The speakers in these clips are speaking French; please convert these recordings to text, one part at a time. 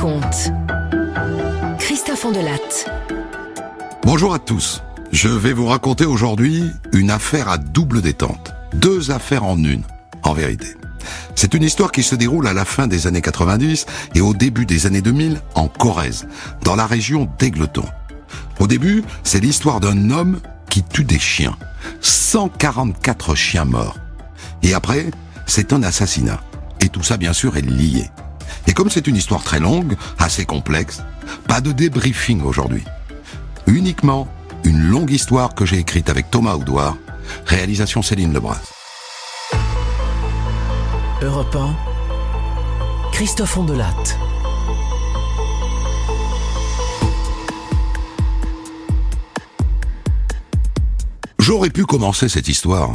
raconte. Christophe Ondelatte. Bonjour à tous. Je vais vous raconter aujourd'hui une affaire à double détente. 2 affaires en une, en vérité. C'est une histoire qui se déroule à la fin des années 90 et au début des années 2000 en Corrèze, dans la région d'Égletons. Au début, c'est l'histoire d'un homme qui tue des chiens. 144 chiens morts. Et après, c'est un assassinat. Et tout ça, bien sûr, est lié. Et comme c'est une histoire très longue, assez complexe, pas de débriefing aujourd'hui. Uniquement une longue histoire que j'ai écrite avec Thomas Oudouard, réalisation Céline Lebras. Europe 1, Christophe Ondelatte. J'aurais pu commencer cette histoire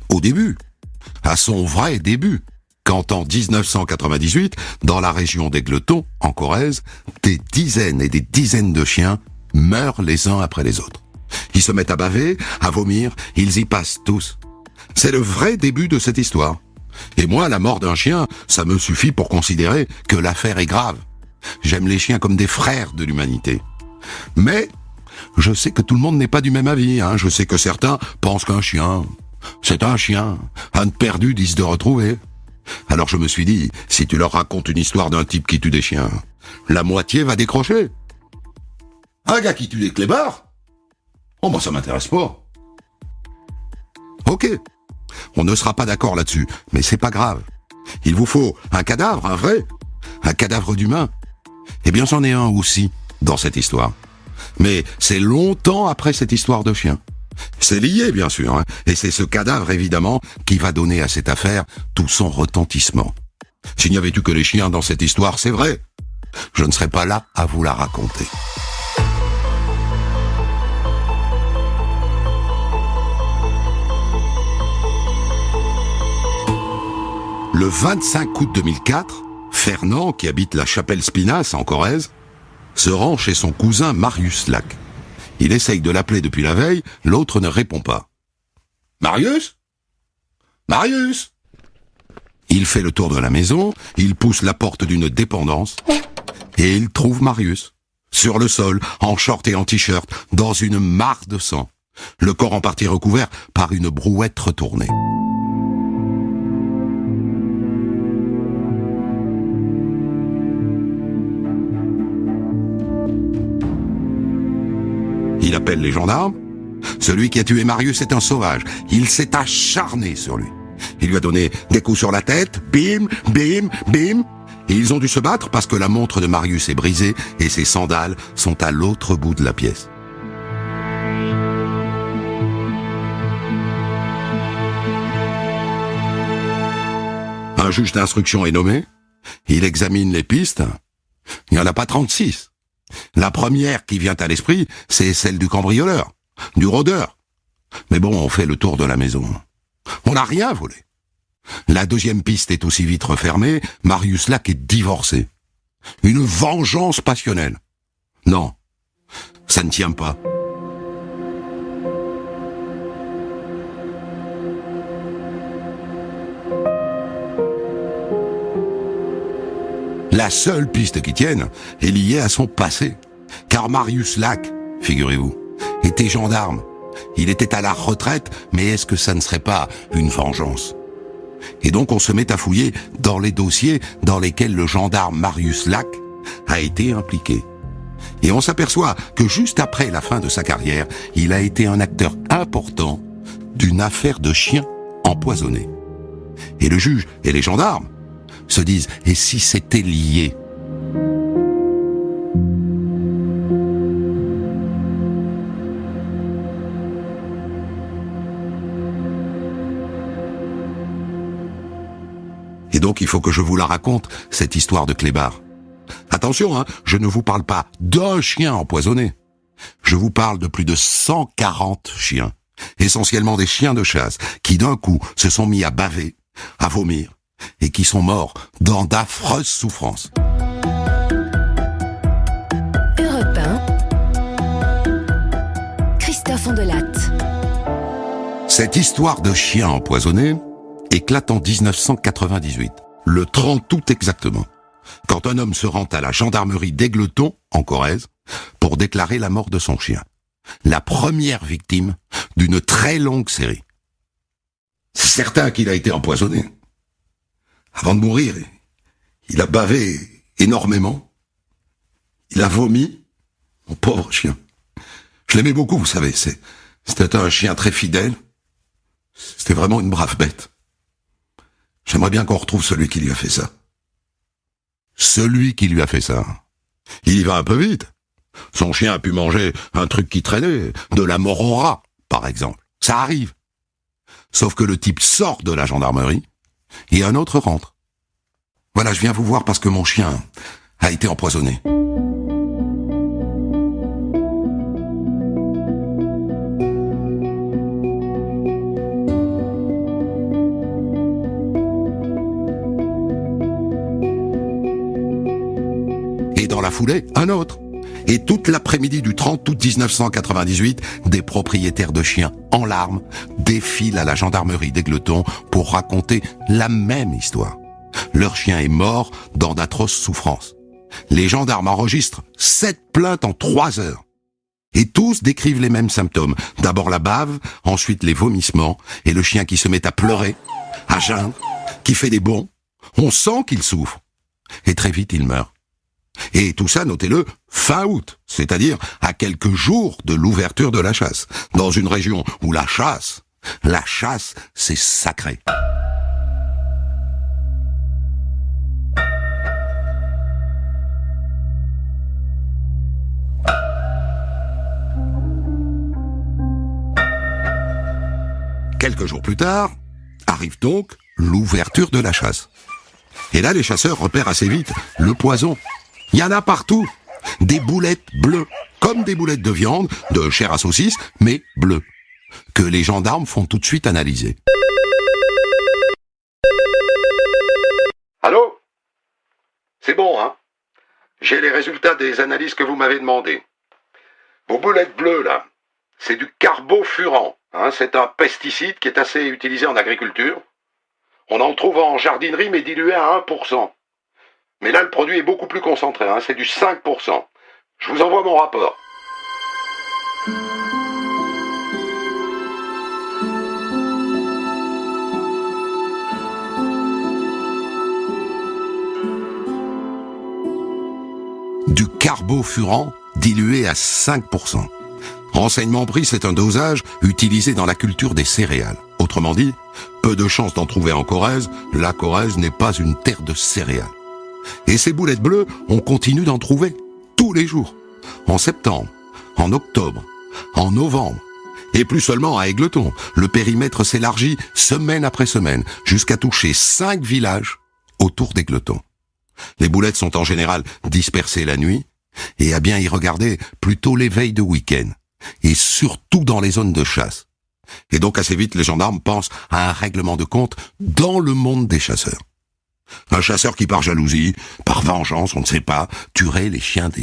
au début, à son vrai début, quand en 1998, dans la région d'Égletons, en Corrèze, des dizaines et des dizaines de chiens meurent les uns après les autres. Ils se mettent à baver, à vomir, ils y passent tous. C'est le vrai début de cette histoire. Et moi, la mort d'un chien, ça me suffit pour considérer que l'affaire est grave. J'aime les chiens comme des frères de l'humanité. Mais je sais que tout le monde n'est pas du même avis. Je sais que certains pensent qu'un chien, c'est un chien. Un de perdu, 10 de retrouvé. Alors je me suis dit, si tu leur racontes une histoire d'un type qui tue des chiens, la moitié va décrocher. Un gars qui tue des clébards ? Oh, ça m'intéresse pas. Ok, on ne sera pas d'accord là-dessus, mais c'est pas grave. Il vous faut un cadavre, un vrai, un cadavre d'humain. Eh bien, c'en est un aussi dans cette histoire. Mais c'est longtemps après cette histoire de chien. C'est lié, bien sûr, et c'est ce cadavre, évidemment, qui va donner à cette affaire tout son retentissement. S'il n'y avait eu que les chiens dans cette histoire, c'est vrai, je ne serais pas là à vous la raconter. Le 25 août 2004, Fernand, qui habite la Chapelle-Spinasse, en Corrèze, se rend chez son cousin Marius Lac. Il essaye de l'appeler depuis la veille, l'autre ne répond pas. « Marius ? Marius ?» Il fait le tour de la maison, il pousse la porte d'une dépendance, et il trouve Marius, sur le sol, en short et en t-shirt, dans une mare de sang, le corps en partie recouvert par une brouette retournée. Il appelle les gendarmes. Celui qui a tué Marius est un sauvage. Il s'est acharné sur lui. Il lui a donné des coups sur la tête, bim, bim, bim. Et ils ont dû se battre parce que la montre de Marius est brisée et ses sandales sont à l'autre bout de la pièce. Un juge d'instruction est nommé. Il examine les pistes. Il n'y en a pas 36. La première qui vient à l'esprit, c'est celle du cambrioleur, du rôdeur. Mais bon, on fait le tour de la maison. On n'a rien volé. La deuxième piste est aussi vite refermée, Marius Lac est divorcé. Une vengeance passionnelle. Non, ça ne tient pas. La seule piste qui tienne est liée à son passé. Car Marius Lac, figurez-vous, était gendarme. Il était à la retraite, mais est-ce que ça ne serait pas une vengeance ? Et donc on se met à fouiller dans les dossiers dans lesquels le gendarme Marius Lac a été impliqué. Et on s'aperçoit que juste après la fin de sa carrière, il a été un acteur important d'une affaire de chiens empoisonnés. Et le juge et les gendarmes se disent, et si c'était lié ? Et donc il faut que je vous la raconte, cette histoire de clébard. Attention, je ne vous parle pas d'un chien empoisonné. Je vous parle de plus de 140 chiens, essentiellement des chiens de chasse, qui d'un coup se sont mis à baver, à vomir, et qui sont morts dans d'affreuses souffrances. Europe 1, Christophe Ondelatte. Cette histoire de chien empoisonné éclate en 1998, le 30 août exactement. quand un homme se rend à la gendarmerie d'Égletons, en Corrèze, pour déclarer la mort de son chien. La première victime d'une très longue série. C'est certain qu'il a été empoisonné. Avant de mourir, il a bavé énormément. Il a vomi. Mon pauvre chien. Je l'aimais beaucoup, vous savez. C'était un chien très fidèle. C'était vraiment une brave bête. J'aimerais bien qu'on retrouve celui qui lui a fait ça. Celui qui lui a fait ça. Il y va un peu vite. Son chien a pu manger un truc qui traînait, de la mort au rat, par exemple. Ça arrive. Sauf que le type sort de la gendarmerie et un autre rentre. Voilà, je viens vous voir parce que mon chien a été empoisonné. Et dans la foulée, un autre. Et toute l'après-midi du 30 août 1998, des propriétaires de chiens en larmes défilent à la gendarmerie d'Égletons pour raconter la même histoire. Leur chien est mort dans d'atroces souffrances. Les gendarmes enregistrent 7 plaintes en 3 heures. Et tous décrivent les mêmes symptômes. D'abord la bave, ensuite les vomissements, et le chien qui se met à pleurer, à geindre, qui fait des bonds. On sent qu'il souffre. Et très vite il meurt. Et tout ça, notez-le, fin août, c'est-à-dire à quelques jours de l'ouverture de la chasse, dans une région où la chasse, c'est sacré. Quelques jours plus tard, arrive donc l'ouverture de la chasse. Et là, les chasseurs repèrent assez vite le poison. Il y en a partout. Des boulettes bleues, comme des boulettes de viande, de chair à saucisse, mais bleues, que les gendarmes font tout de suite analyser. Allô ? C'est bon, hein ? J'ai les résultats des analyses que vous m'avez demandées. Vos boulettes bleues, là, c'est du carbofurant. Hein, c'est un pesticide qui est assez utilisé en agriculture. On en trouve en jardinerie, mais dilué à 1%. Mais là, le produit est beaucoup plus concentré, hein, c'est du 5%. Je vous envoie mon rapport. Du carbofurant dilué à 5%. Renseignement pris, c'est un dosage utilisé dans la culture des céréales. Autrement dit, peu de chances d'en trouver en Corrèze, la Corrèze n'est pas une terre de céréales. Et ces boulettes bleues, on continue d'en trouver tous les jours. En septembre, en octobre, en novembre. Et plus seulement à Égletons. Le périmètre s'élargit semaine après semaine, jusqu'à toucher 5 villages autour d'Égletons. Les boulettes sont en général dispersées la nuit, et à bien y regarder, plutôt les veilles de week-end. Et surtout dans les zones de chasse. Et donc assez vite, les gendarmes pensent à un règlement de compte dans le monde des chasseurs. Un chasseur qui, par jalousie, par vengeance, on ne sait pas, tuerait les chiens des...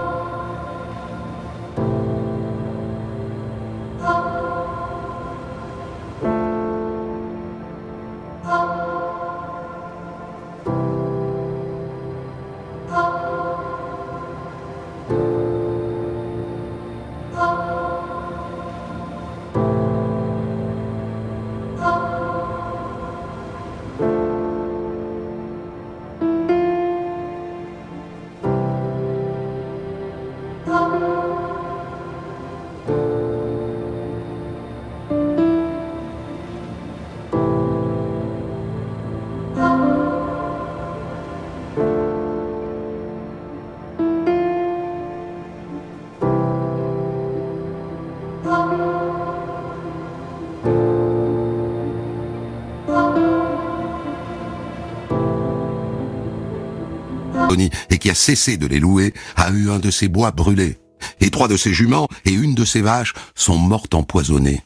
et qui a cessé de les louer, a eu un de ses bois brûlés. Et 3 de ses juments et une de ses vaches sont mortes empoisonnées.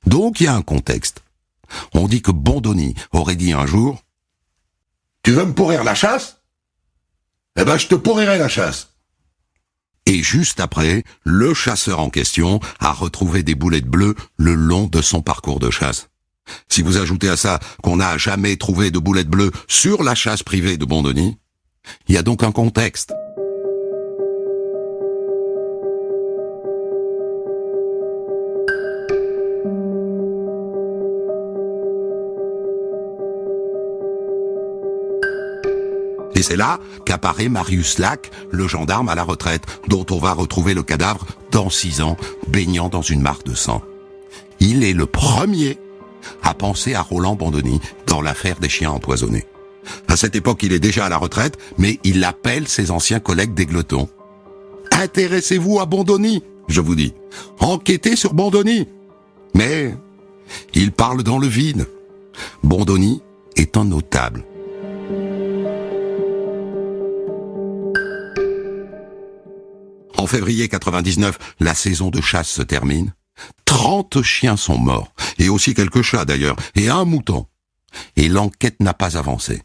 Donc il y a un contexte. On dit que Bondoni aurait dit un jour « Tu veux me pourrir la chasse ? Eh ben je te pourrirai la chasse !» Et juste après, le chasseur en question a retrouvé des boulettes bleues le long de son parcours de chasse. Si vous ajoutez à ça qu'on n'a jamais trouvé de boulettes bleues sur la chasse privée de Bondoni, Il y a donc un contexte. Et c'est là qu'apparaît Marius Lac, le gendarme à la retraite, dont on va retrouver le cadavre dans 6 ans, baignant dans une mare de sang. Il est le premier à penser à Roland Bandoni dans l'affaire des chiens empoisonnés. À cette époque, il est déjà à la retraite, mais il appelle ses anciens collègues d'Égletons. « Intéressez-vous à Bandoni, je vous dis. Enquêtez sur Bandoni. » Mais il parle dans le vide. Bandoni est un notable. En février 99, la saison de chasse se termine. 30 chiens sont morts, et aussi quelques chats d'ailleurs, et un mouton. Et l'enquête n'a pas avancé.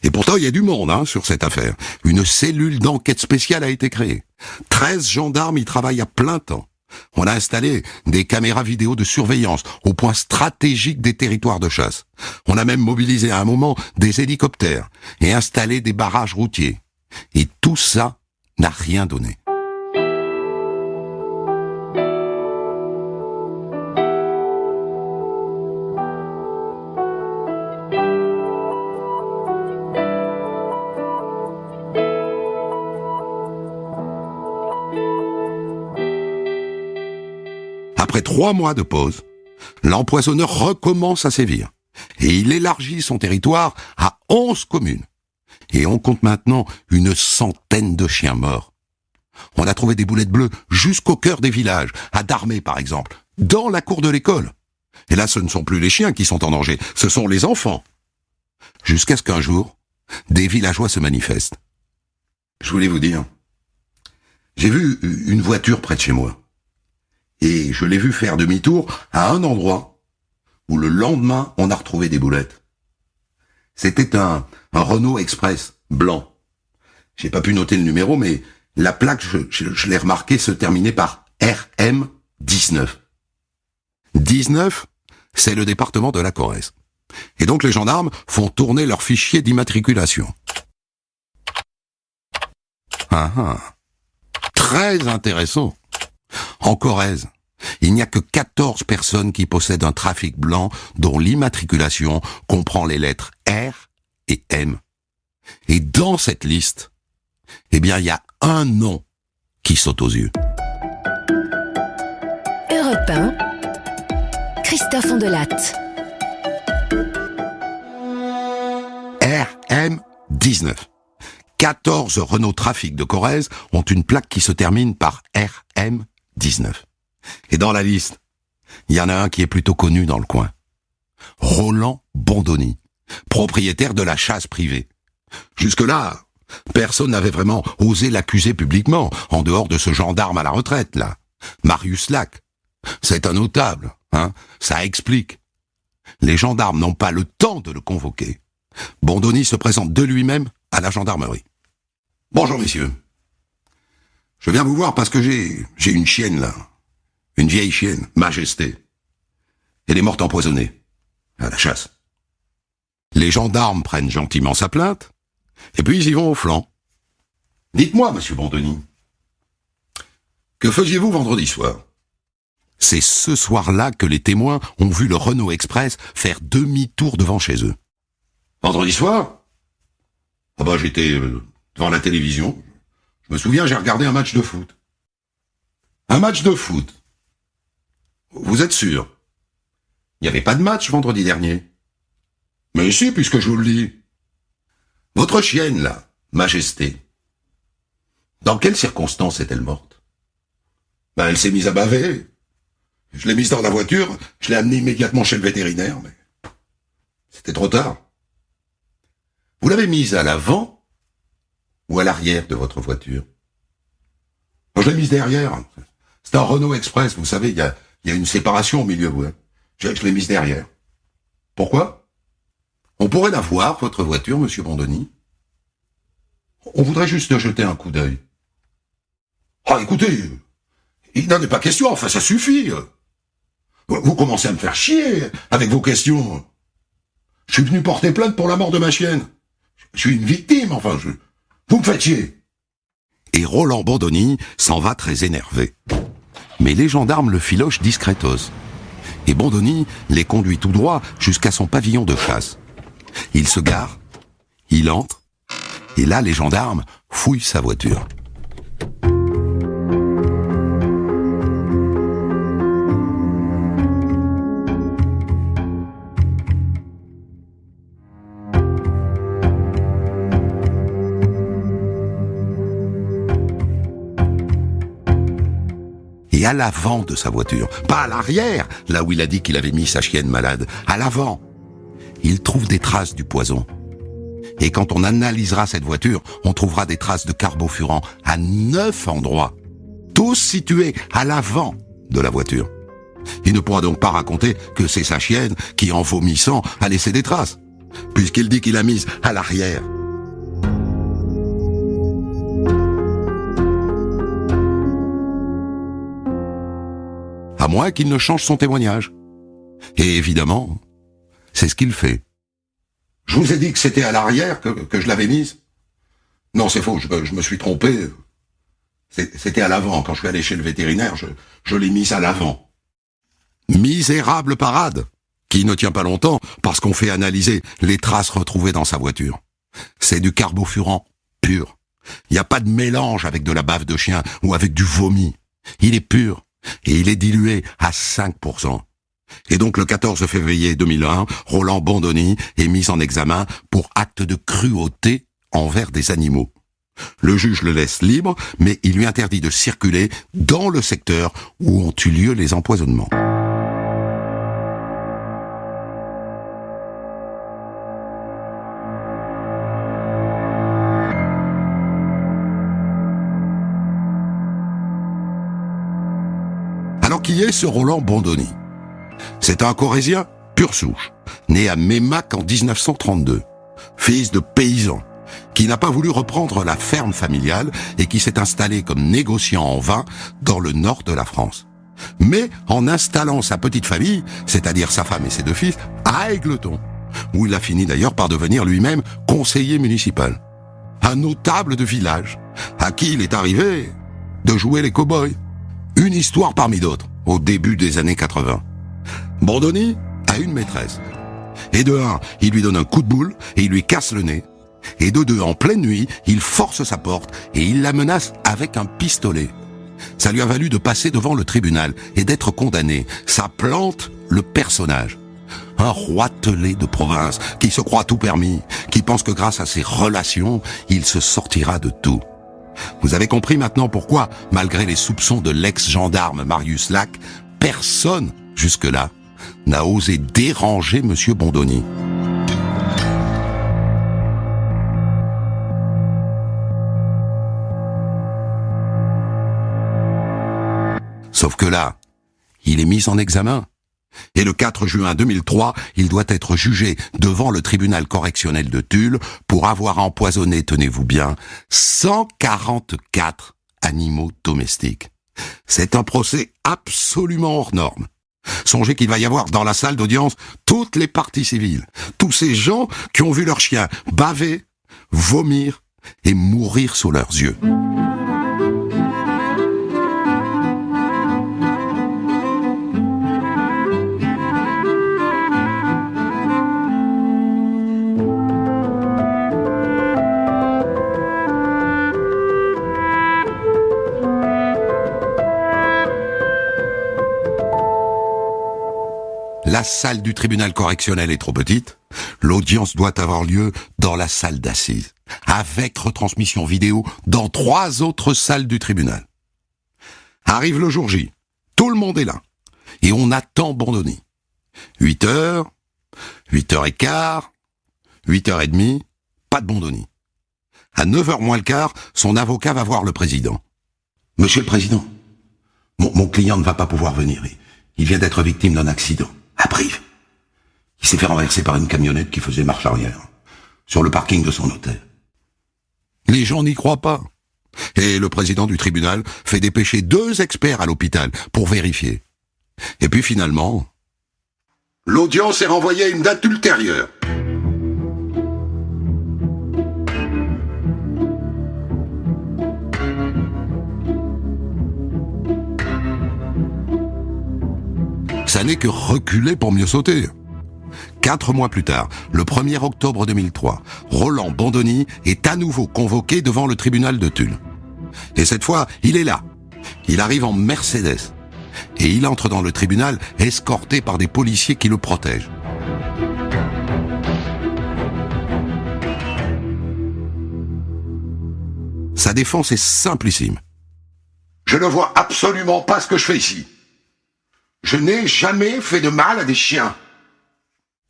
Et pourtant, il y a du monde sur cette affaire. Une cellule d'enquête spéciale a été créée. 13 gendarmes y travaillent à plein temps. On a installé des caméras vidéo de surveillance au point stratégique des territoires de chasse. On a même mobilisé à un moment des hélicoptères et installé des barrages routiers. Et tout ça n'a rien donné. Après 3 mois de pause, l'empoisonneur recommence à sévir et il élargit son territoire à 11 communes. Et on compte maintenant une centaine de chiens morts. On a trouvé des boulettes bleues jusqu'au cœur des villages, à Darmé par exemple, dans la cour de l'école. Et là, ce ne sont plus les chiens qui sont en danger, ce sont les enfants. Jusqu'à ce qu'un jour, des villageois se manifestent. Je voulais vous dire, j'ai vu une voiture près de chez moi. Et je l'ai vu faire demi-tour à un endroit où le lendemain, on a retrouvé des boulettes. C'était un Renault Express blanc. J'ai pas pu noter le numéro, mais la plaque, je l'ai remarqué, se terminait par RM19. 19, c'est le département de la Corrèze. Et donc les gendarmes font tourner leur fichier d'immatriculation. Très intéressant. En Corrèze, il n'y a que 14 personnes qui possèdent un trafic blanc dont l'immatriculation comprend les lettres R et M. Et dans cette liste, il y a un nom qui saute aux yeux. Europe 1, Christophe Ondelatte. RM19. 14 Renault Trafic de Corrèze ont une plaque qui se termine par RM19. Et dans la liste, il y en a un qui est plutôt connu dans le coin. Roland Bandoni, propriétaire de la chasse privée. Jusque-là, personne n'avait vraiment osé l'accuser publiquement, en dehors de ce gendarme à la retraite, là. Marius Lac. C'est un notable, ça explique. Les gendarmes n'ont pas le temps de le convoquer. Bandoni se présente de lui-même à la gendarmerie. « Bonjour, messieurs. Je viens vous voir parce que j'ai une chienne, là. Une vieille chienne, Majesté. Elle est morte empoisonnée. À la chasse. » Les gendarmes prennent gentiment sa plainte, et puis ils y vont au flanc. « Dites-moi, monsieur Bandoni, que faisiez-vous vendredi soir ?» C'est ce soir-là que les témoins ont vu le Renault Express faire demi-tour devant chez eux. « Vendredi soir ? J'étais devant la télévision. Je me souviens, j'ai regardé un match de foot. » Un match de foot ? Vous êtes sûr ? Il n'y avait pas de match vendredi dernier. Mais si, puisque je vous le dis. Votre chienne, là, Majesté, dans quelles circonstances est-elle morte ? Elle s'est mise à baver. Je l'ai mise dans la voiture, je l'ai amenée immédiatement chez le vétérinaire, mais c'était trop tard. Vous l'avez mise à l'avant ou à l'arrière de votre voiture ? Je l'ai mise derrière. C'est un Renault Express, vous savez, il y a une séparation au milieu. Je l'ai mise derrière. Pourquoi ? On pourrait la voir, votre voiture, monsieur Bandoni. On voudrait juste jeter un coup d'œil. Écoutez, il n'en est pas question, ça suffit. Vous commencez à me faire chier avec vos questions. Je suis venu porter plainte pour la mort de ma chienne. Je suis une victime, Vous me faites chier !» Et Roland Bandoni s'en va très énervé. Mais les gendarmes le filochent discretos. Et Bandoni les conduit tout droit jusqu'à son pavillon de chasse. Il se gare, il entre, et là les gendarmes fouillent sa voiture. Et à l'avant de sa voiture, pas à l'arrière, là où il a dit qu'il avait mis sa chienne malade, à l'avant, il trouve des traces du poison. Et quand on analysera cette voiture, on trouvera des traces de carbofuran à 9 endroits, tous situés à l'avant de la voiture. Il ne pourra donc pas raconter que c'est sa chienne qui, en vomissant, a laissé des traces, puisqu'il dit qu'il l'a mise à l'arrière. À moins qu'il ne change son témoignage. Et évidemment, c'est ce qu'il fait. « Je vous ai dit que c'était à l'arrière que je l'avais mise ?» ?»« Non, c'est faux, je me suis trompé. C'était à l'avant. Quand je suis allé chez le vétérinaire, je l'ai mise à l'avant. » Misérable parade, qui ne tient pas longtemps parce qu'on fait analyser les traces retrouvées dans sa voiture. C'est du carbofuran pur. Il n'y a pas de mélange avec de la bave de chien ou avec du vomi. Il est pur. Et il est dilué à 5%. Et donc le 14 février 2001, Roland Bandoni est mis en examen pour acte de cruauté envers des animaux. Le juge le laisse libre, mais il lui interdit de circuler dans le secteur où ont eu lieu les empoisonnements. Alors qui est ce Roland Bandoni ? C'est un Corrézien pure souche, né à Meymac en 1932, fils de paysan, qui n'a pas voulu reprendre la ferme familiale et qui s'est installé comme négociant en vin dans le nord de la France. Mais en installant sa petite famille, c'est-à-dire sa femme et ses 2 fils, à Égletons, où il a fini d'ailleurs par devenir lui-même conseiller municipal. Un notable de village, à qui il est arrivé de jouer les cow-boys. Une histoire parmi d'autres, au début des années 80. Bandoni a une maîtresse. Et de 1, il lui donne un coup de boule et il lui casse le nez. Et de 2, en pleine nuit, il force sa porte et il la menace avec un pistolet. Ça lui a valu de passer devant le tribunal et d'être condamné. Ça plante le personnage. Un roitelet de province qui se croit tout permis, qui pense que grâce à ses relations, il se sortira de tout. Vous avez compris maintenant pourquoi, malgré les soupçons de l'ex-gendarme Marius Lac, personne, jusque-là, n'a osé déranger M. Bandoni. Sauf que là, il est mis en examen. Et le 4 juin 2003, il doit être jugé devant le tribunal correctionnel de Tulle pour avoir empoisonné, tenez-vous bien, 144 animaux domestiques. C'est un procès absolument hors norme. Songez qu'il va y avoir dans la salle d'audience toutes les parties civiles, tous ces gens qui ont vu leurs chiens baver, vomir et mourir sous leurs yeux. La salle du tribunal correctionnel est trop petite. L'audience doit avoir lieu dans la salle d'assises, avec retransmission vidéo dans 3 autres salles du tribunal. Arrive le jour J. Tout le monde est là. Et on attend Bandoni. 8h, 8h15, 8h30, pas de Bandoni. À 9h moins le quart, son avocat va voir le président. « Monsieur le Président, mon client ne va pas pouvoir venir. Il vient d'être victime d'un accident. À Brive. Il s'est fait renverser par une camionnette qui faisait marche arrière, sur le parking de son hôtel. » Les gens n'y croient pas. Et le président du tribunal fait dépêcher 2 experts à l'hôpital pour vérifier. Et puis finalement, l'audience est renvoyée à une date ultérieure. Ça n'est que reculer pour mieux sauter. 4 mois plus tard, le 1er octobre 2003, Roland Bandoni est à nouveau convoqué devant le tribunal de Tulle. Et cette fois, il est là. Il arrive en Mercedes. Et il entre dans le tribunal escorté par des policiers qui le protègent. Sa défense est simplissime. Je ne vois absolument pas ce que je fais ici. Je n'ai jamais fait de mal à des chiens.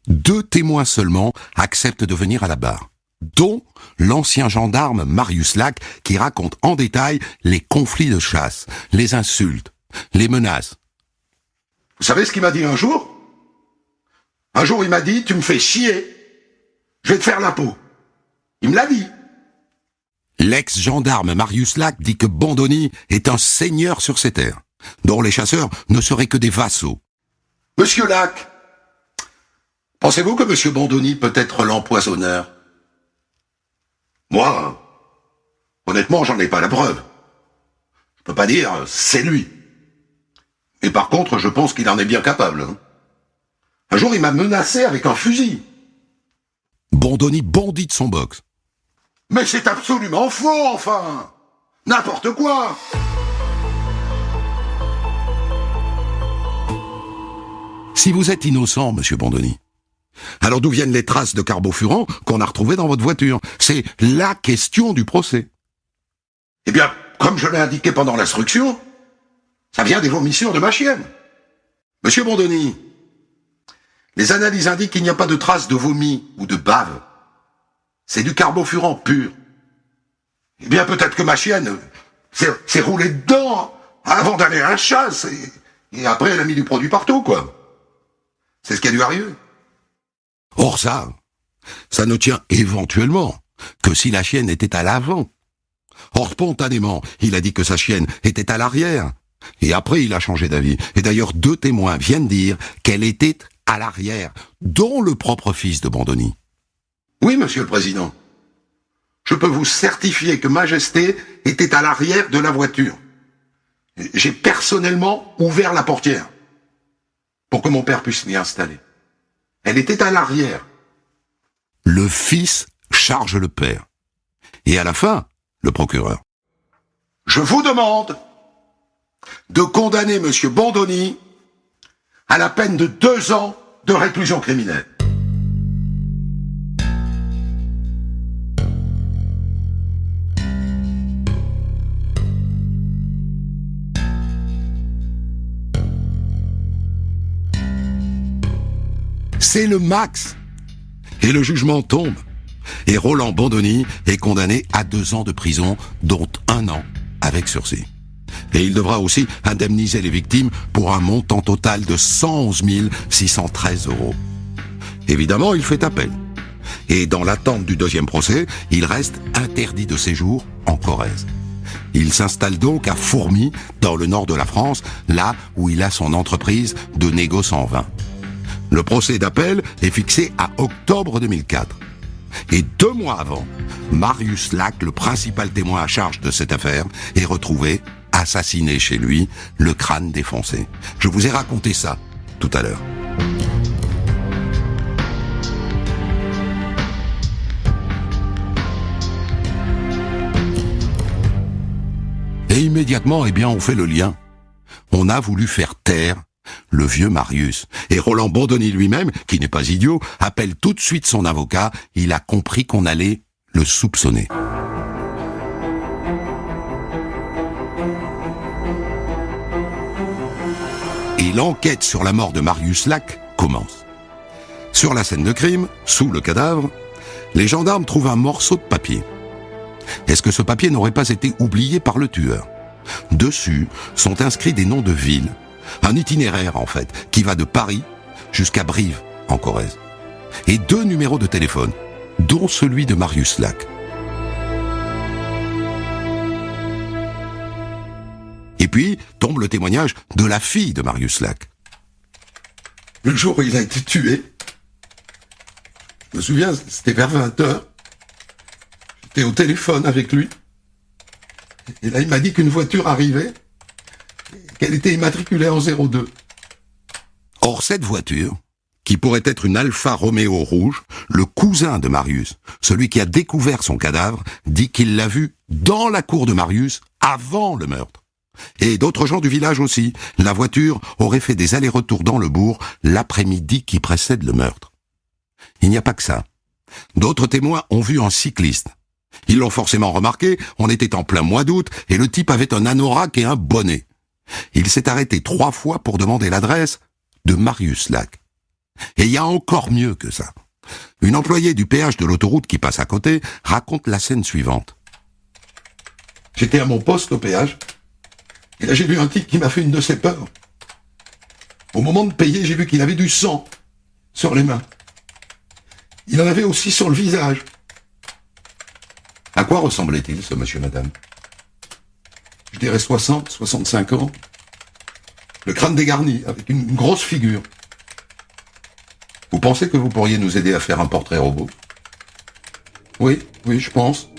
2 témoins seulement acceptent de venir à la barre, dont l'ancien gendarme Marius Lac qui raconte en détail les conflits de chasse, les insultes, les menaces. Vous savez ce qu'il m'a dit un jour? Un jour, il m'a dit, tu me fais chier, je vais te faire la peau. Il me l'a dit. L'ex-gendarme Marius Lac dit que Bandoni est un seigneur sur ces terres, dont les chasseurs ne seraient que des vassaux. Monsieur Lac, pensez-vous que Monsieur Bandoni peut être l'empoisonneur? Moi, honnêtement, j'en ai pas la preuve. Je peux pas dire c'est lui. Mais par contre, je pense qu'il en est bien capable. Un jour, il m'a menacé avec un fusil. Bandoni bondit de son box. Mais c'est absolument faux, enfin! N'importe quoi! Si vous êtes innocent, monsieur Bandoni, alors d'où viennent les traces de carbofuran qu'on a retrouvées dans votre voiture? C'est la question du procès. Eh bien, comme je l'ai indiqué pendant l'instruction, ça vient des vomissures de ma chienne. Monsieur Bandoni, les analyses indiquent qu'il n'y a pas de traces de vomi ou de bave. C'est du carbofuran pur. Eh bien, peut-être que ma chienne s'est roulée dedans avant d'aller à la chasse, et après elle a mis du produit partout, quoi. C'est ce qui a dû arriver. Or ça ne tient éventuellement que si la chienne était à l'avant. Or spontanément, il a dit que sa chienne était à l'arrière. Et après, il a changé d'avis. Et d'ailleurs, 2 témoins viennent dire qu'elle était à l'arrière, dont le propre fils de Bandoni. Oui, monsieur le président. Je peux vous certifier que Majesté était à l'arrière de la voiture. J'ai personnellement ouvert la portière pour que mon père puisse m'y installer. Elle était à l'arrière. Le fils charge le père. Et à la fin, le procureur. Je vous demande de condamner monsieur Bandoni à la peine de 2 ans de réclusion criminelle. C'est le max. Et le jugement tombe. Et Roland Bandoni est condamné à 2 ans de prison, dont 1 an avec sursis. Et il devra aussi indemniser les victimes pour un montant total de 111 613 €. Évidemment, il fait appel. Et dans l'attente du 2e procès, il reste interdit de séjour en Corrèze. Il s'installe donc à Fourmies, dans le nord de la France, là où il a son entreprise de négoce en vin. Le procès d'appel est fixé à octobre 2004. Et 2 mois avant, Marius Lac, le principal témoin à charge de cette affaire, est retrouvé assassiné chez lui, le crâne défoncé. Je vous ai raconté ça tout à l'heure. Et immédiatement, eh bien, on fait le lien. On a voulu faire taire le vieux Marius. Et Roland Bandoni lui-même, qui n'est pas idiot, appelle tout de suite son avocat. Il a compris qu'on allait le soupçonner. Et l'enquête sur la mort de Marius Lac commence. Sur la scène de crime, sous le cadavre, les gendarmes trouvent un morceau de papier. Est-ce que ce papier n'aurait pas été oublié par le tueur? Dessus sont inscrits des noms de villes, un itinéraire en fait, qui va de Paris jusqu'à Brive, en Corrèze. Et 2 numéros de téléphone, dont celui de Marius Lac. Et puis tombe le témoignage de la fille de Marius Lac. Le jour où il a été tué, je me souviens, c'était vers 20h. J'étais au téléphone avec lui. Et là, il m'a dit qu'une voiture arrivait, qu'elle était immatriculée en 02. Or, cette voiture, qui pourrait être une Alfa Romeo rouge, le cousin de Marius, celui qui a découvert son cadavre, dit qu'il l'a vue dans la cour de Marius avant le meurtre. Et d'autres gens du village aussi. La voiture aurait fait des allers-retours dans le bourg l'après-midi qui précède le meurtre. Il n'y a pas que ça. D'autres témoins ont vu un cycliste. Ils l'ont forcément remarqué, on était en plein mois d'août et le type avait un anorak et un bonnet. Il s'est arrêté 3 fois pour demander l'adresse de Marius Lac. Et il y a encore mieux que ça. Une employée du péage de l'autoroute qui passe à côté raconte la scène suivante. J'étais à mon poste au péage, et là j'ai vu un type qui m'a fait une de ses peurs. Au moment de payer, j'ai vu qu'il avait du sang sur les mains. Il en avait aussi sur le visage. À quoi ressemblait-il, ce monsieur, madame? Je dirais 60, 65 ans. Le crâne dégarni, avec une grosse figure. Vous pensez que vous pourriez nous aider à faire un portrait robot? Oui, je pense.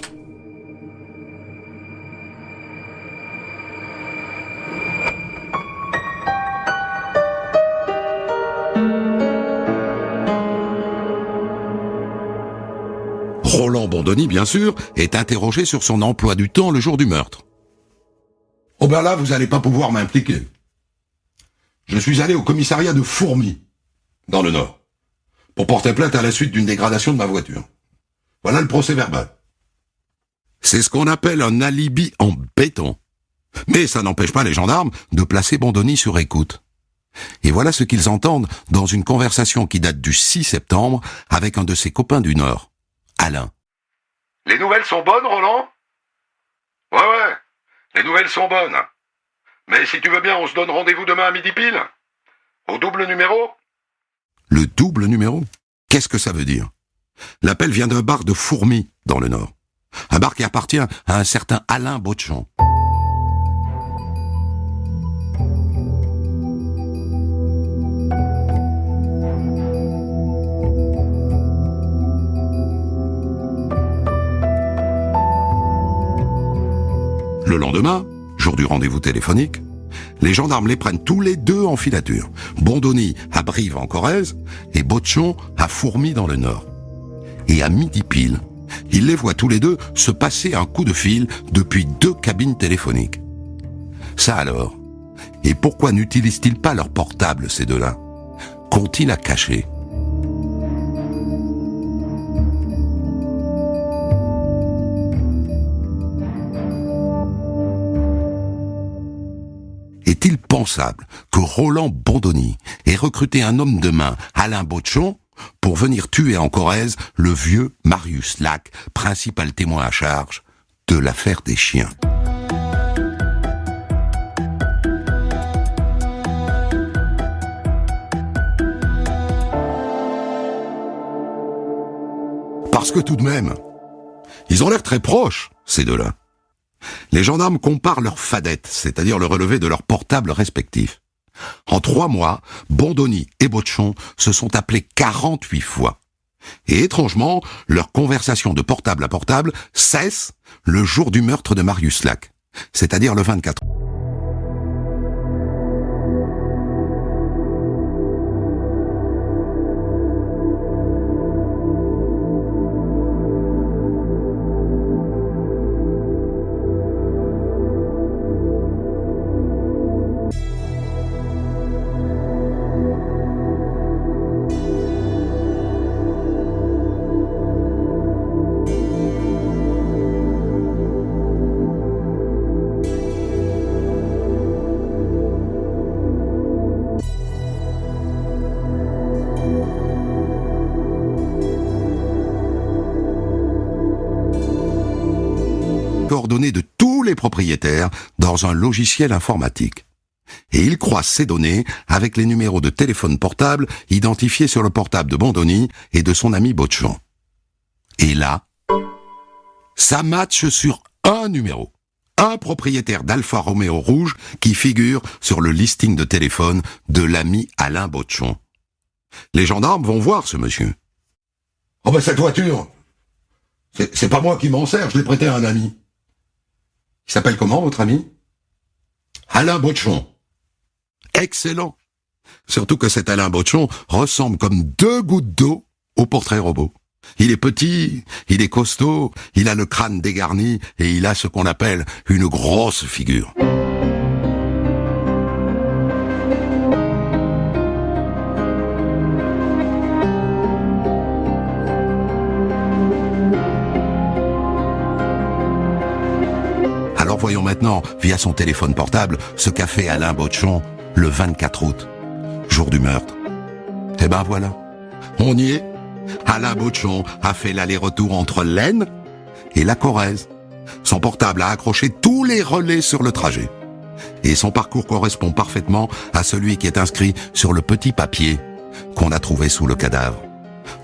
Roland Bondoni, bien sûr, est interrogé sur son emploi du temps le jour du meurtre. Oh ben là, vous n'allez pas pouvoir m'impliquer. Je suis allé au commissariat de Fourmies, dans le Nord, pour porter plainte à la suite d'une dégradation de ma voiture. Voilà le procès verbal. C'est ce qu'on appelle un alibi en béton. Mais ça n'empêche pas les gendarmes de placer Bondoni sur écoute. Et voilà ce qu'ils entendent dans une conversation qui date du 6 septembre avec un de ses copains du Nord, Alain. Les nouvelles sont bonnes, Roland? Ouais, les nouvelles sont bonnes. Mais si tu veux bien, on se donne rendez-vous demain à midi pile? Au double numéro? Le double numéro? Qu'est-ce que ça veut dire? L'appel vient d'un bar de Fourmies, dans le Nord. Un bar qui appartient à un certain Alain Botchon. Le lendemain, jour du rendez-vous téléphonique, les gendarmes les prennent tous les deux en filature. Bondoni à Brive en Corrèze et Botchon à Fourmies dans le Nord. Et à midi pile, ils les voient tous les deux se passer un coup de fil depuis 2 cabines téléphoniques. Ça alors? Et pourquoi n'utilisent-ils pas leur portable, ces deux-là? Qu'ont-ils à cacher? Est-il pensable que Roland Bondoni ait recruté un homme de main, Alain Botchon, pour venir tuer en Corrèze le vieux Marius Lac, principal témoin à charge de l'affaire des chiens? Parce que tout de même, ils ont l'air très proches, ces deux-là. Les gendarmes comparent leurs fadettes, c'est-à-dire le relevé de leurs portables respectifs. En 3 mois, Bondoni et Botchon se sont appelés 48 fois. Et étrangement, leur conversation de portable à portable cesse le jour du meurtre de Marius Lac, c'est-à-dire le 24. Coordonnées de tous les propriétaires dans un logiciel informatique. Et il croise ces données avec les numéros de téléphone portable identifiés sur le portable de Bondoni et de son ami Botchon. Et là, ça matche sur un numéro. Un propriétaire d'Alfa Romeo rouge qui figure sur le listing de téléphone de l'ami Alain Botchon. Les gendarmes vont voir ce monsieur. Oh ben cette voiture, c'est pas moi qui m'en sers, je l'ai prêtée à un ami. Il s'appelle comment, votre ami? Alain Botchon. Excellent. Surtout que cet Alain Botchon ressemble comme 2 gouttes d'eau au portrait robot. Il est petit, il est costaud, il a le crâne dégarni et il a ce qu'on appelle une grosse figure. Alors voyons maintenant, via son téléphone portable, ce qu'a fait Alain Botchon le 24 août, jour du meurtre. Eh ben voilà, on y est. Alain Botchon a fait l'aller-retour entre l'Aisne et la Corrèze. Son portable a accroché tous les relais sur le trajet. Et son parcours correspond parfaitement à celui qui est inscrit sur le petit papier qu'on a trouvé sous le cadavre.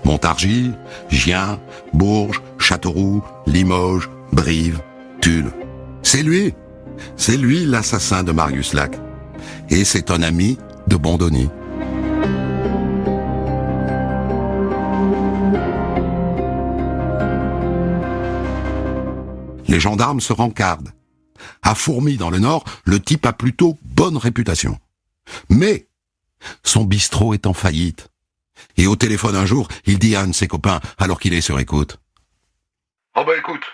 Montargis, Gien, Bourges, Châteauroux, Limoges, Brive, Tulle. C'est lui l'assassin de Marius Lac. Et c'est un ami de Bondony. Les gendarmes se rencardent. À Fourmies, dans le Nord, le type a plutôt bonne réputation. Mais son bistrot est en faillite. Et au téléphone un jour, il dit à un de ses copains, alors qu'il est sur écoute. « Oh bah écoute,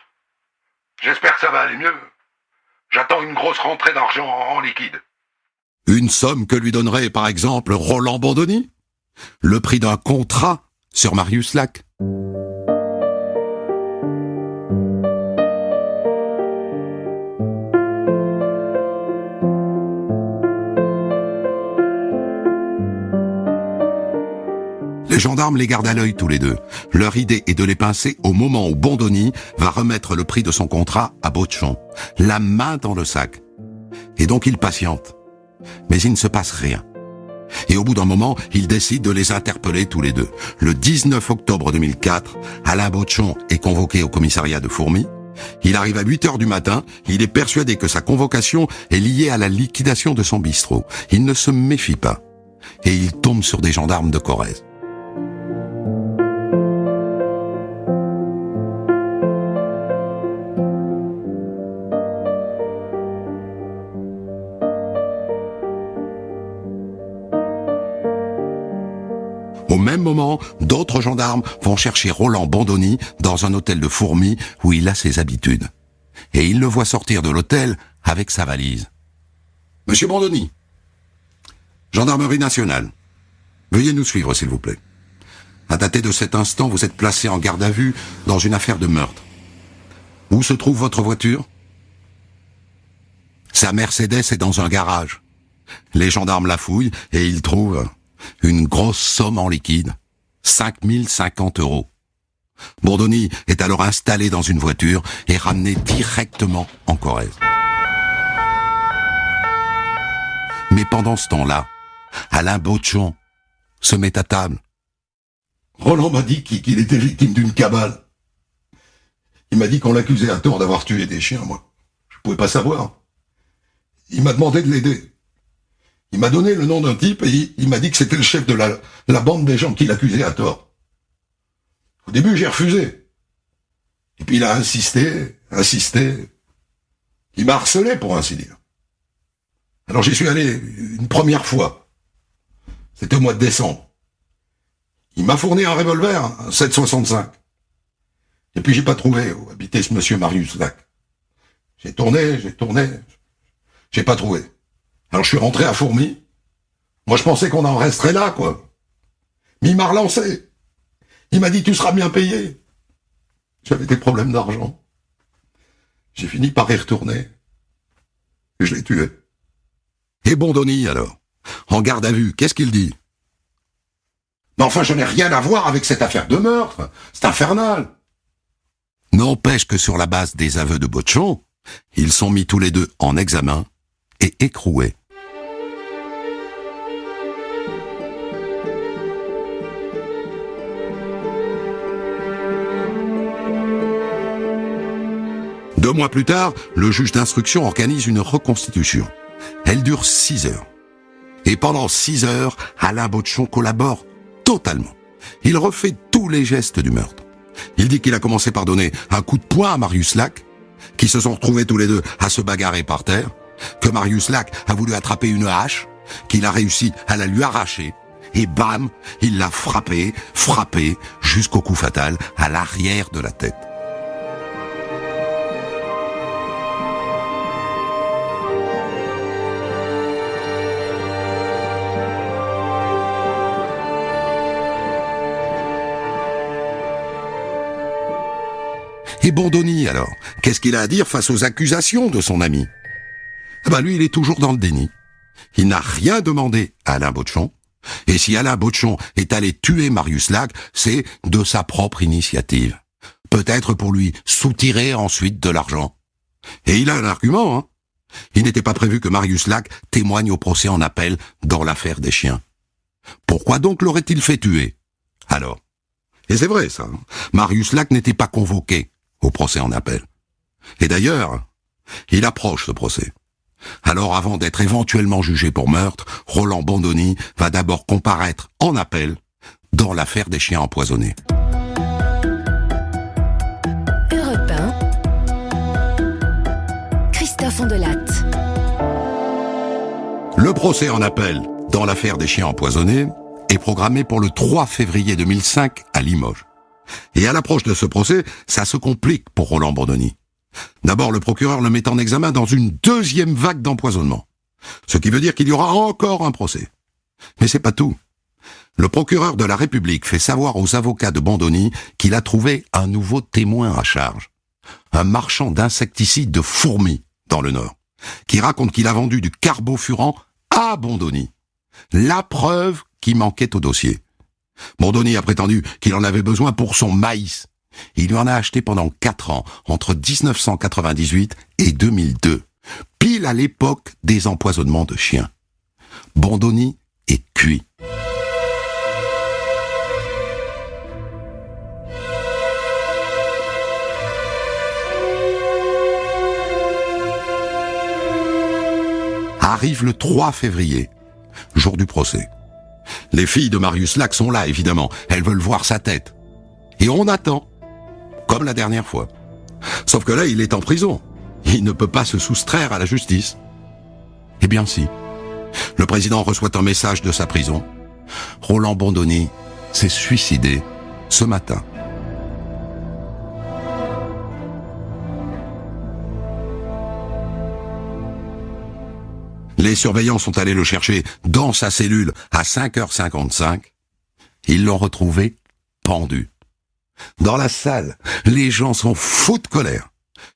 j'espère que ça va aller mieux. J'attends une grosse rentrée d'argent en liquide. » Une somme que lui donnerait, par exemple, Roland Bondony? Le prix d'un contrat sur Marius Lac? Les gendarmes les gardent à l'œil tous les deux. Leur idée est de les pincer au moment où Bondony va remettre le prix de son contrat à Botchon, la main dans le sac. Et donc ils patientent. Mais il ne se passe rien. Et au bout d'un moment, ils décident de les interpeller tous les deux. Le 19 octobre 2004, Alain Botchon est convoqué au commissariat de Fourmies. Il arrive à 8h du matin, il est persuadé que sa convocation est liée à la liquidation de son bistrot. Il ne se méfie pas. Et il tombe sur des gendarmes de Corrèze. Au même moment, d'autres gendarmes vont chercher Roland Bondony dans un hôtel de Fourmies où il a ses habitudes. Et ils le voient sortir de l'hôtel avec sa valise. « Monsieur Bondony, Gendarmerie nationale, veuillez nous suivre s'il vous plaît. À dater de cet instant, vous êtes placé en garde à vue dans une affaire de meurtre. Où se trouve votre voiture ? Sa Mercedes est dans un garage. Les gendarmes la fouillent et ils trouvent une grosse somme en liquide, 5 050 €. Bondony est alors installé dans une voiture et ramené directement en Corrèze. Mais pendant ce temps-là, Alain Botchon se met à table. Roland m'a dit qu'il était victime d'une cabale. Il m'a dit qu'on l'accusait à tort d'avoir tué des chiens, moi. Je pouvais pas savoir. Il m'a demandé de l'aider. Il m'a donné le nom d'un type et il m'a dit que c'était le chef de la bande des gens qui l'accusaient à tort. Au début, j'ai refusé. Et puis il a insisté. Il m'a harcelé, pour ainsi dire. Alors j'y suis allé une première fois. C'était au mois de décembre. Il m'a fourni un revolver, un 7,65. Et puis j'ai pas trouvé où habitait ce monsieur Marius Lac. J'ai tourné. J'ai pas trouvé. Alors je suis rentré à Fourmies. Moi je pensais qu'on en resterait là, quoi. Mais il m'a relancé. Il m'a dit tu seras bien payé. J'avais des problèmes d'argent. J'ai fini par y retourner. Et je l'ai tué. Et Bondony alors, en garde à vue, qu'est-ce qu'il dit? Mais enfin je n'ai rien à voir avec cette affaire de meurtre. C'est infernal. N'empêche que sur la base des aveux de Botchon, ils sont mis tous les deux en examen et écroués. Deux mois plus tard, le juge d'instruction organise une reconstitution. Elle dure 6 heures. Et pendant 6 heures, Alain Botchon collabore totalement. Il refait tous les gestes du meurtre. Il dit qu'il a commencé par donner un coup de poing à Marius Lac, qui se sont retrouvés tous les deux à se bagarrer par terre, que Marius Lac a voulu attraper une hache qu'il a réussi à la lui arracher, et bam, il l'a frappé, jusqu'au coup fatal à l'arrière de la tête. Et Bondoni, alors, qu'est-ce qu'il a à dire face aux accusations de son ami? Lui, il est toujours dans le déni. Il n'a rien demandé à Alain Bauchon. Et si Alain Bauchon est allé tuer Marius Lac, c'est de sa propre initiative. Peut-être pour lui soutirer ensuite de l'argent. Et il a un argument, hein. Il n'était pas prévu que Marius Lac témoigne au procès en appel dans l'affaire des chiens. Pourquoi donc l'aurait-il fait tuer? Alors? Et c'est vrai, ça. Marius Lac n'était pas convoqué au procès en appel. Et d'ailleurs, il approche ce procès. Alors avant d'être éventuellement jugé pour meurtre, Roland Bondoni va d'abord comparaître en appel dans l'affaire des chiens empoisonnés. Europe 1, Christophe Ondelatte. Le procès en appel dans l'affaire des chiens empoisonnés est programmé pour le 3 février 2005 à Limoges. Et à l'approche de ce procès, ça se complique pour Roland Bondoni. D'abord, le procureur le met en examen dans une deuxième vague d'empoisonnement. Ce qui veut dire qu'il y aura encore un procès. Mais c'est pas tout. Le procureur de la République fait savoir aux avocats de Bondoni qu'il a trouvé un nouveau témoin à charge. Un marchand d'insecticides de fourmis dans le Nord, qui raconte qu'il a vendu du carbofurant à Bondoni. La preuve qui manquait au dossier. Bondoni a prétendu qu'il en avait besoin pour son maïs. Il lui en a acheté pendant 4 ans, entre 1998 et 2002, pile à l'époque des empoisonnements de chiens. Bondoni est cuit. Arrive le 3 février, jour du procès. Les filles de Marius Lac sont là, évidemment. Elles veulent voir sa tête. Et on attend. Comme la dernière fois. Sauf que là, il est en prison. Il ne peut pas se soustraire à la justice. Eh bien si. Le président reçoit un message de sa prison. Roland Bondoni s'est suicidé ce matin. Les surveillants sont allés le chercher dans sa cellule à 5h55. Ils l'ont retrouvé pendu. Dans la salle, les gens sont fous de colère.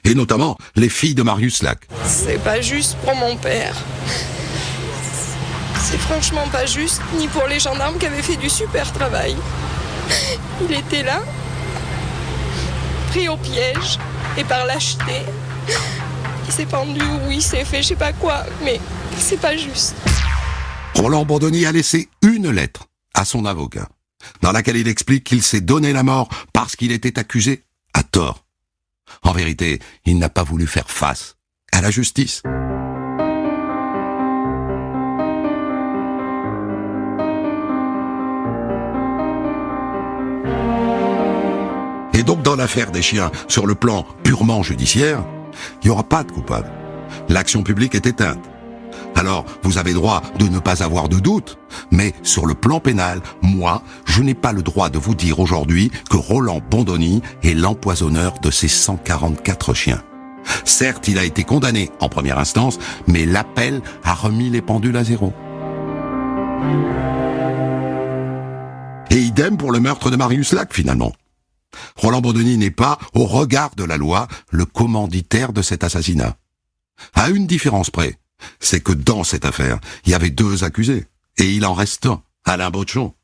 Et notamment les filles de Marius Lac. C'est pas juste pour mon père. C'est franchement pas juste, ni pour les gendarmes qui avaient fait du super travail. Il était là, pris au piège, et par lâcheté, il s'est pendu ou il s'est fait je sais pas quoi, mais c'est pas juste. Roland Bondoni a laissé une lettre à son avocat, dans laquelle il explique qu'il s'est donné la mort parce qu'il était accusé à tort. En vérité, il n'a pas voulu faire face à la justice. Et donc dans l'affaire des chiens, sur le plan purement judiciaire, il n'y aura pas de coupable. L'action publique est éteinte. Alors, vous avez droit de ne pas avoir de doute, mais sur le plan pénal, moi, je n'ai pas le droit de vous dire aujourd'hui que Roland Bondoni est l'empoisonneur de ces 144 chiens. Certes, il a été condamné en première instance, mais l'appel a remis les pendules à zéro. Et idem pour le meurtre de Marius Lac, finalement. Roland Bondoni n'est pas, au regard de la loi, le commanditaire de cet assassinat. À une différence près, c'est que dans cette affaire, il y avait 2 accusés, et il en reste un, Alain Bauchon.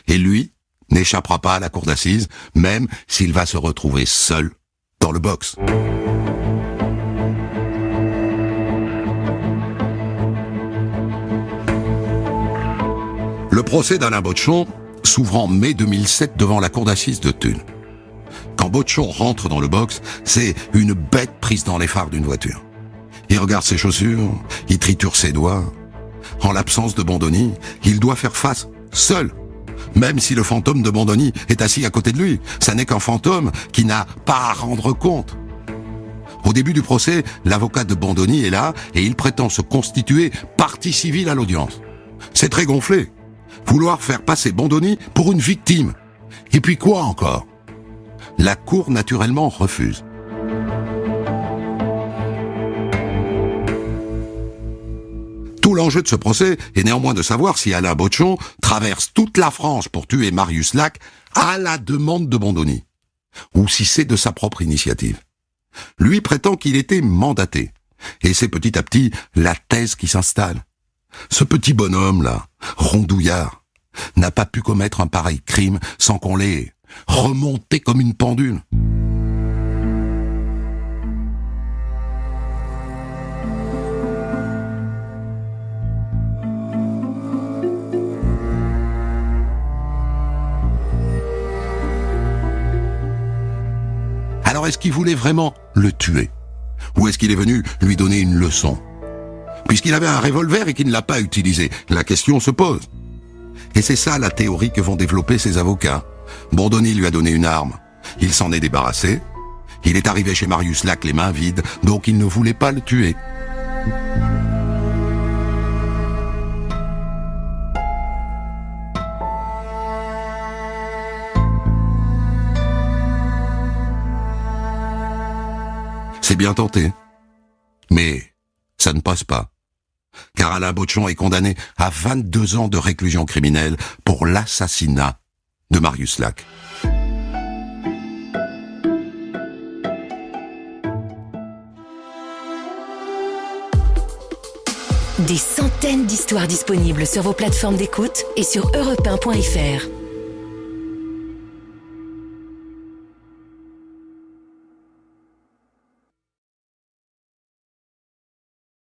Et lui n'échappera pas à la cour d'assises, même s'il va se retrouver seul dans le box. Le procès d'Alain Bauchon s'ouvre en mai 2007 devant la cour d'assises de Thunes. Quand Bauchon rentre dans le box, c'est une bête prise dans les phares d'une voiture. Il regarde ses chaussures, il triture ses doigts. En l'absence de Bondoni, il doit faire face seul. Même si le fantôme de Bondoni est assis à côté de lui, ça n'est qu'un fantôme qui n'a pas à rendre compte. Au début du procès, l'avocat de Bondoni est là et il prétend se constituer partie civile à l'audience. C'est très gonflé. Vouloir faire passer Bondoni pour une victime. Et puis quoi encore? La Cour naturellement refuse. Tout l'enjeu de ce procès est néanmoins de savoir si Alain Botchon traverse toute la France pour tuer Marius Lac à la demande de Bondoni, ou si c'est de sa propre initiative. Lui prétend qu'il était mandaté, et c'est petit à petit la thèse qui s'installe. Ce petit bonhomme-là, rondouillard, n'a pas pu commettre un pareil crime sans qu'on l'ait remonté comme une pendule. Alors est-ce qu'il voulait vraiment le tuer? Ou est-ce qu'il est venu lui donner une leçon? Puisqu'il avait un revolver et qu'il ne l'a pas utilisé, la question se pose. Et c'est ça la théorie que vont développer ses avocats. Bondoni lui a donné une arme. Il s'en est débarrassé. Il est arrivé chez Marius Lac les mains vides, donc il ne voulait pas le tuer. C'est bien tenté. Mais ça ne passe pas. Car Alain Botchon est condamné à 22 ans de réclusion criminelle pour l'assassinat de Marius Lac. Des centaines d'histoires disponibles sur vos plateformes d'écoute et sur europe1.fr.